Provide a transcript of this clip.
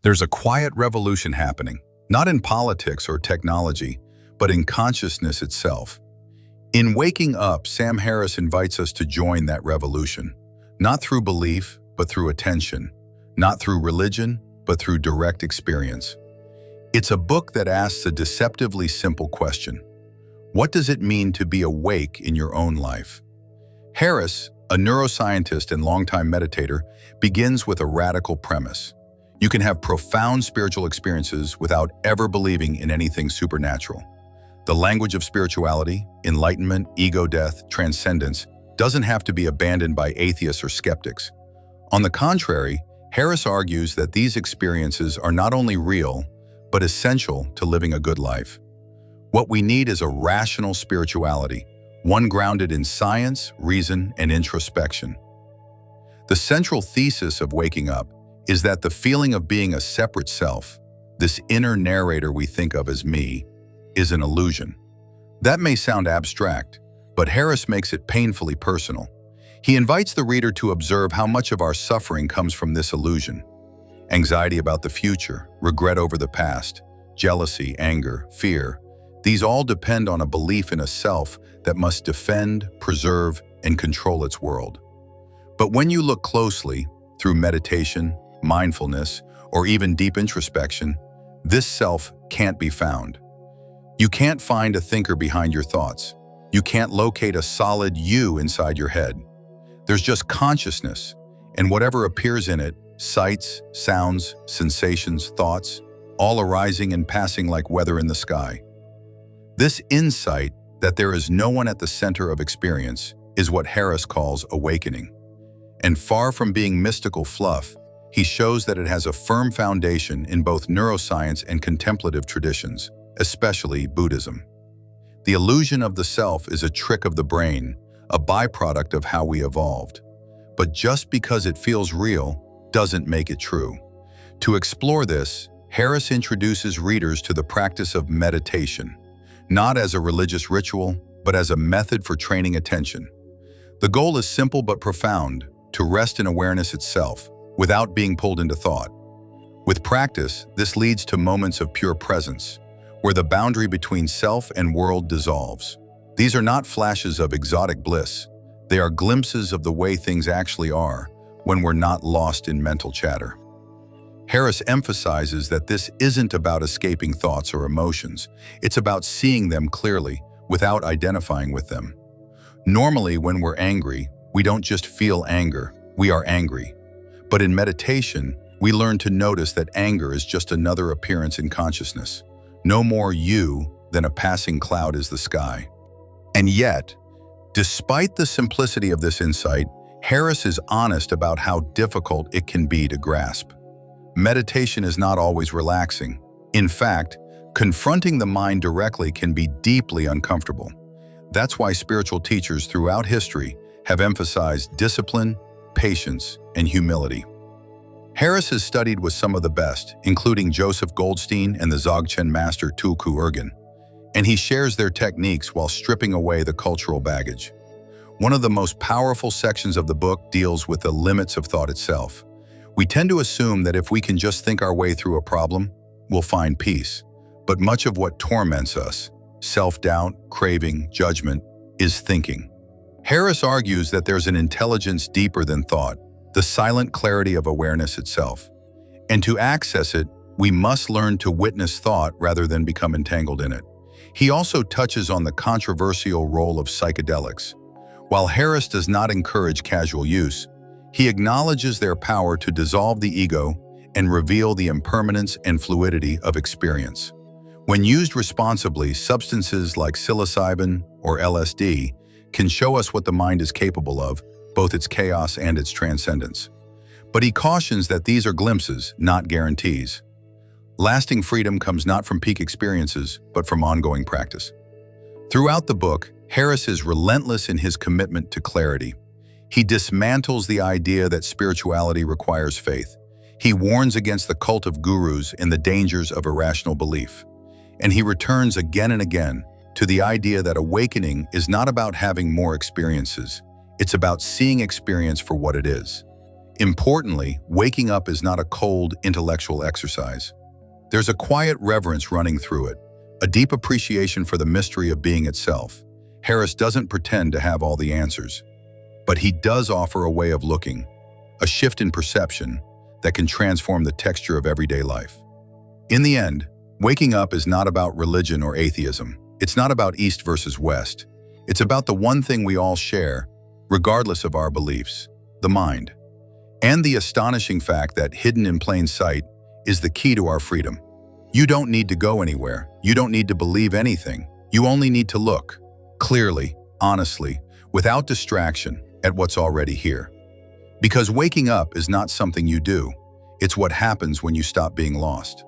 There's a quiet revolution happening, not in politics or technology, but in consciousness itself. In Waking Up, Sam Harris invites us to join that revolution, not through belief, but through attention, not through religion, but through direct experience. It's a book that asks a deceptively simple question. What does it mean to be awake in your own life? Harris, a neuroscientist and longtime meditator, begins with a radical premise. You can have profound spiritual experiences without ever believing in anything supernatural. The language of spirituality, enlightenment, ego death, transcendence, doesn't have to be abandoned by atheists or skeptics. On the contrary, Harris argues that these experiences are not only real, but essential to living a good life. What we need is a rational spirituality, one grounded in science, reason, and introspection. The central thesis of Waking Up is that the feeling of being a separate self, this inner narrator we think of as me, is an illusion. That may sound abstract, but Harris makes it painfully personal. He invites the reader to observe how much of our suffering comes from this illusion. Anxiety about the future, regret over the past, jealousy, anger, fear, these all depend on a belief in a self that must defend, preserve, and control its world. But when you look closely, through meditation, mindfulness, or even deep introspection, this self can't be found. You can't find a thinker behind your thoughts. You can't locate a solid you inside your head. There's just consciousness, and whatever appears in it, sights, sounds, sensations, thoughts, all arising and passing like weather in the sky. This insight that there is no one at the center of experience is what Harris calls awakening. And far from being mystical fluff, he shows that it has a firm foundation in both neuroscience and contemplative traditions, especially Buddhism. The illusion of the self is a trick of the brain, a byproduct of how we evolved. But just because it feels real doesn't make it true. To explore this, Harris introduces readers to the practice of meditation, not as a religious ritual, but as a method for training attention. The goal is simple but profound, to rest in awareness itself, without being pulled into thought. With practice, this leads to moments of pure presence, where the boundary between self and world dissolves. These are not flashes of exotic bliss. They are glimpses of the way things actually are when we're not lost in mental chatter. Harris emphasizes that this isn't about escaping thoughts or emotions. It's about seeing them clearly without identifying with them. Normally, when we're angry, we don't just feel anger, we are angry. But in meditation, we learn to notice that anger is just another appearance in consciousness. No more you than a passing cloud is the sky. And yet, despite the simplicity of this insight, Harris is honest about how difficult it can be to grasp. Meditation is not always relaxing. In fact, confronting the mind directly can be deeply uncomfortable. That's why spiritual teachers throughout history have emphasized discipline, patience, and humility. Harris has studied with some of the best, including Joseph Goldstein and the Dzogchen master Tulku Urgyen, and he shares their techniques while stripping away the cultural baggage. One of the most powerful sections of the book deals with the limits of thought itself. We tend to assume that if we can just think our way through a problem, we'll find peace. But much of what torments us, self-doubt, craving, judgment, is thinking. Harris argues that there's an intelligence deeper than thought, the silent clarity of awareness itself. And to access it, we must learn to witness thought rather than become entangled in it. He also touches on the controversial role of psychedelics. While Harris does not encourage casual use, he acknowledges their power to dissolve the ego and reveal the impermanence and fluidity of experience. When used responsibly, substances like psilocybin or LSD can show us what the mind is capable of, both its chaos and its transcendence. But he cautions that these are glimpses, not guarantees. Lasting freedom comes not from peak experiences, but from ongoing practice. Throughout the book, Harris is relentless in his commitment to clarity. He dismantles the idea that spirituality requires faith. He warns against the cult of gurus and the dangers of irrational belief. And he returns again and again to the idea that awakening is not about having more experiences. It's about seeing experience for what it is. Importantly, waking up is not a cold, intellectual exercise. There's a quiet reverence running through it, a deep appreciation for the mystery of being itself. Harris doesn't pretend to have all the answers, but he does offer a way of looking, a shift in perception that can transform the texture of everyday life. In the end, waking up is not about religion or atheism. It's not about East versus West. It's about the one thing we all share, regardless of our beliefs, the mind. And the astonishing fact that hidden in plain sight is the key to our freedom. You don't need to go anywhere. You don't need to believe anything. You only need to look, clearly, honestly, without distraction, at what's already here. Because waking up is not something you do. It's what happens when you stop being lost.